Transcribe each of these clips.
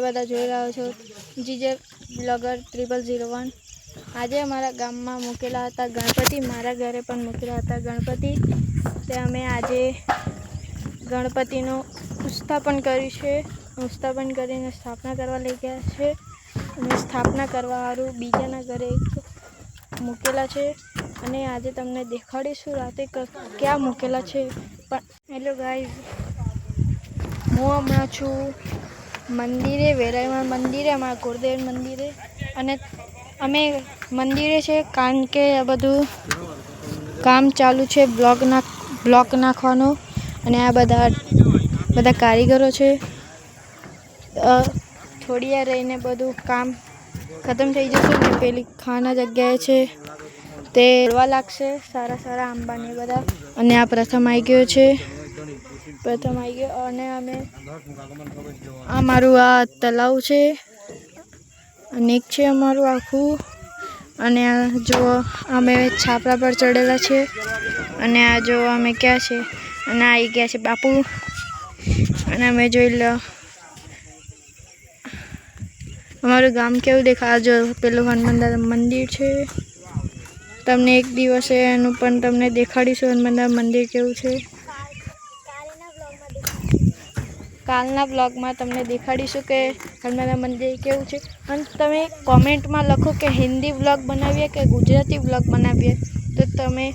બધા જોઈ રહ્યો છો જીજે બ્લોગર 0001। આજે અમારા ગામમાં મૂકેલા હતા ગણપતિ, મારા ઘરે પણ મૂકેલા હતા ગણપતિ। તે અમે આજે ગણપતિનું સ્થાપન કર્યું છે। સ્થાપન કરીને સ્થાપના કરવા લઈ ગયા છે અને સ્થાપના કરવાવાળું બીજાના ઘરે મૂકેલા છે અને આજે તમને દેખાડીશું રાતે ક્યાં મૂકેલા છે। પણ હેલો ગાઈઝ, હું હમણાં છું મંદિરે, વેરાઈમાં મંદિરે, અમારા કુળદેવ મંદિરે। અને અમે મંદિરે છે કારણ કે આ બધું કામ ચાલુ છે બ્લોક નાખવાનું। અને આ બધા કારીગરો છે। થોડી વાર રહીને બધું કામ ખતમ થઈ જશે ને પેલી ખાના જગ્યાએ છે તે રોવા લાગશે સારા આંબાને બધા। અને આ પ્રથમ આવી ગયો છે, અને અમે અમારું આ તલાવ છે અને એક છે અમારું આખું। અને આ જો અમે છાપરા પર ચડેલા છે અને આ જો અમે ક્યાં છે અને આવી ગયા છે બાપુ। અને અમે જોઈ લો અમારું ગામ કેવું દેખાય। જો પેલું હનુમાન દાદા મંદિર છે, તમને એક દિવસે એનું પણ તમને દેખાડીશું હનુમાન દાદા મંદિર કેવું છે। કાલના બ્લોગમાં તમને દેખાડીશું કે હનુમાન દાદા મંદિર કેવું છે। અને તમે કોમેન્ટમાં લખો કે હિન્દી બ્લોગ બનાવીએ કે ગુજરાતી બ્લોગ બનાવીએ, તો તમે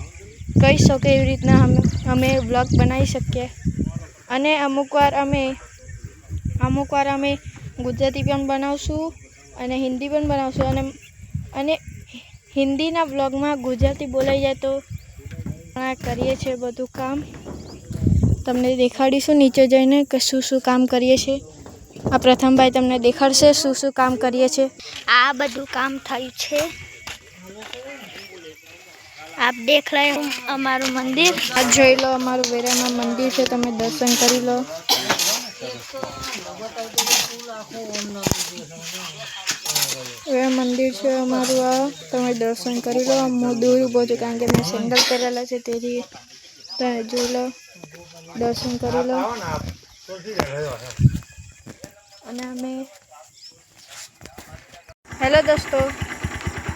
કહી શકો એવી રીતના અમે બ્લોગ બનાવી શકીએ। અને અમુક વાર અમે ગુજરાતી પણ બનાવશું અને હિન્દી પણ બનાવશું। અને હિન્દીના બ્લોગમાં ગુજરાતી બોલાઈ જાય તો કરીએ છીએ બધું કામ, તમને દેખાડીશું નીચે જઈને કે શું કામ કરીએ છીએ। આ પ્રથમભાઈ તમને દેખાડશે શું કામ કરીએ છીએ। આ બધું કામ થયું છે, આપ દેખ રહે હો અમારું મંદિર। આ જોઈ લો અમારું વેરામાં મંદિર છે, તમે દર્શન કરી લો। મંદિર છે અમારું, આ તમે દર્શન કરી લો। હું દૂર ઊભો છું કારણ કે મેં સેન્ડલ પહેરેલા છે, તેથી તમે જોઈ લો, દર્શન કરી લો। અને અમે હેલો દોસ્તો,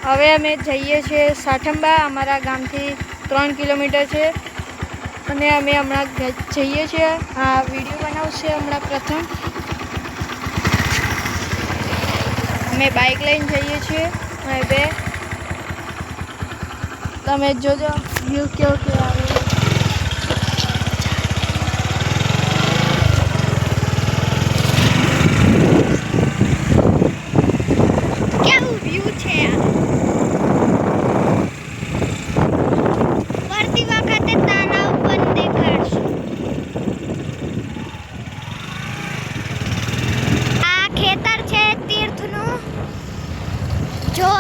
હવે અમે જઈએ છીએ સાઠંબા। અમારા ગામથી 3 કિલોમીટર છે અને અમે હમણાં જઈએ છીએ। આ વિડીયો બનાવશે હમણાં પ્રથમ અમે બાઇક લઈને જઈએ છીએ। હવે તમે જોજો વ્યૂ કેવો આવે। કેવું વ્યૂ છે આ? ફરતી વખતે તળાવ પણ દેખાડશું। આ ખેતર છે તીર્થનું, જો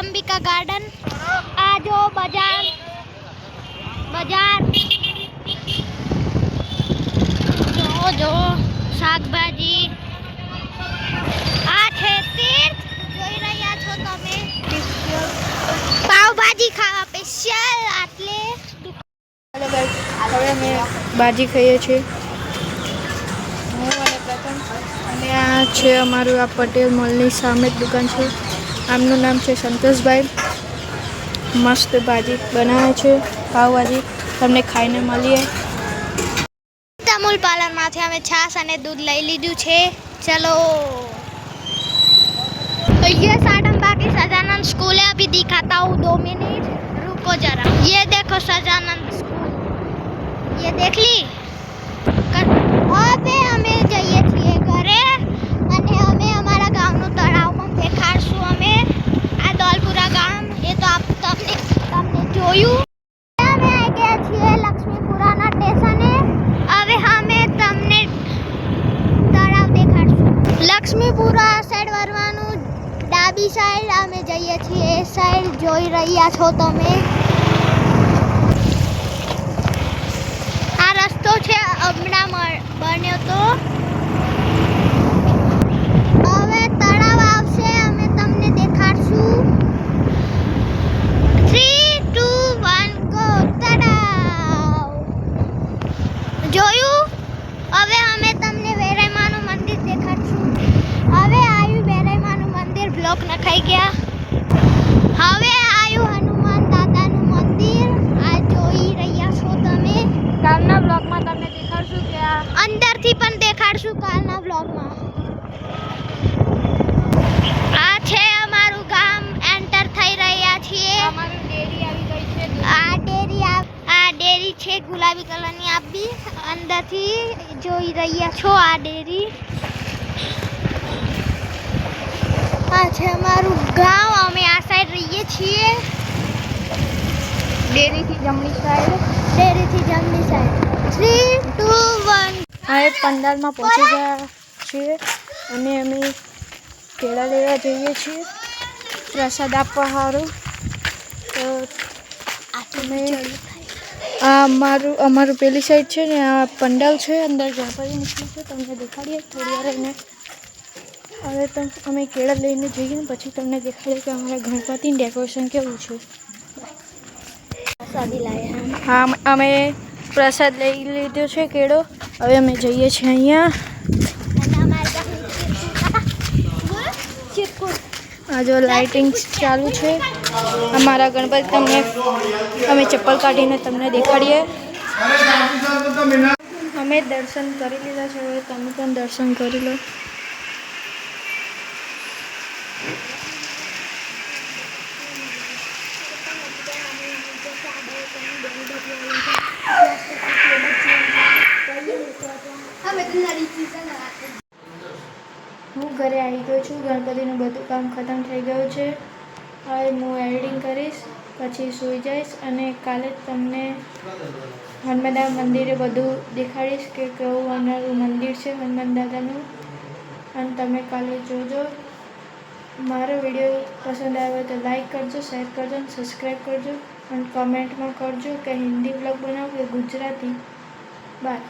અંબિકા ગાર્ડન। આ જો બજાર જો શાકભાજી। આ છે તીર્થ, જોઈ રહ્યા છો તમે, પાવભાજી ખાવા સ્પેશિયલ આટલે। હવે અમે ભાજી ખાઈએ છીએ, હું અને આ છે અમારું આ પટેલ મોલની સામે જ દુકાન છે. આમનું નામ છે સંતોષભાઈ. મસ્ત ભાજી બનાવે છે, પાવભાજી. તમને ખાઈને મળીએ. અમૂલ પાર્લરમાંથી અમે છાશ અને दूध લઈ લીધું છે. चलो ये साडम्बा की सजानंद स्कूल है. अभी दिखाता हूँ 2 मिनट, रुको जरा. ये देखो सजानंद स्कूल, ये देख ली. હવે અમે જઈએ છીએ ઘરે અને અમે અમારા ગામનું તળાવ પણ દેખાડશું. અમે આ દોલપુરા ગામ એ તો તમને જોયું. અમે આવી ગયા છીએ લક્ષ્મીપુરાના સ્ટેશને. હવે અમે તમને તળાવ દેખાડશું. લક્ષ્મીપુરા સાઈડ વળવાનું, ડાબી સાઈડ અમે જઈએ છીએ. એ સાઈડ જોઈ રહ્યા છો તમે. આ રસ્તો છે હમણાં બન્યો તો. હવે તળાવ આવશે, અમે તમને દેખાડશું. 3, 2, 1 ગો. તળાવ જોયું. હવે અમે તમને વેરાઈમાનું મંદિર દેખાડશું. હવે આવ્યું વેરાઈમાનું મંદિર. બ્લોક નખાઈ ગયા. હવે આવ્યું હનુમાન દાદાનું મંદિર. આ જોઈ રહ્યા છો તમે. કાલના બ્લોગમાં તમને દેખાડશું કે આ અંદરથી પણ દેખાડશું કાલના બ્લોગમાં. આ છે અમારું ગામ. એન્ટર થઈ રહ્યા છીએ. અમારું ડેરી આવી ગઈ છે. આ ડેરી છે ગુલાબી કલરની. આપ બી અંદરથી જોઈ રહ્યા છો આ ડેરી. આ છે અમારું ગામ. અમે આ સાઈડ રહીએ છીએ. ડેરીથી જમણી સાઈડ. 3, 2, 1. આ એક પંડાલમાં પહોંચી ગયા છીએ અને અમે કેળા લેવા જઈએ છીએ પ્રસાદ આપવા સારું. તો અમે આ અમારું પેલી સાઈડ છે ને આ પંડાલ છે. અંદર ગણપતિ મૂક્યું છે. તમને દેખાડીએ થોડી વાર રહીને. હવે તો અમે કેળા લઈને જઈએ ને પછી તમને દેખાડીએ કે અમારા ગણપતિનું ડેકોરેશન કેવું છે. હા, અમે પ્રસાદ લઈ લીધો છે કેળો. હવે અમે જઈએ છીએ અહીંયા. આ જો લાઇટિંગ ચાલુ છે. અમારા ગણપતિ તમને અમે ચપ્પલ કાઢીને તમને દેખાડીએ. અમે દર્શન કરી લીધા છે. હવે તમે પણ દર્શન કરી લો. હું ઘરે આવી ગયો છું. ગણપતિનું બધું કામ ખતમ થઈ ગયું છે. હવે હું એડિટિંગ કરીશ, પછી સૂઈ જઈશ અને કાલે તમને હનુમાન મંદિરે બધું દેખાડીશ કે કેવું અમારું મંદિર છે હનુમાન દાદાનું. અને તમે કાલે જોજો. મારો વિડીયો પસંદ આવ્યો તો લાઈક કરજો, શેર કરજો અને સબસ્ક્રાઈબ કરજો. અને કમેન્ટમાં કરજો કે હિન્દી બ્લોગ બનાવો કે ગુજરાતી. બાય.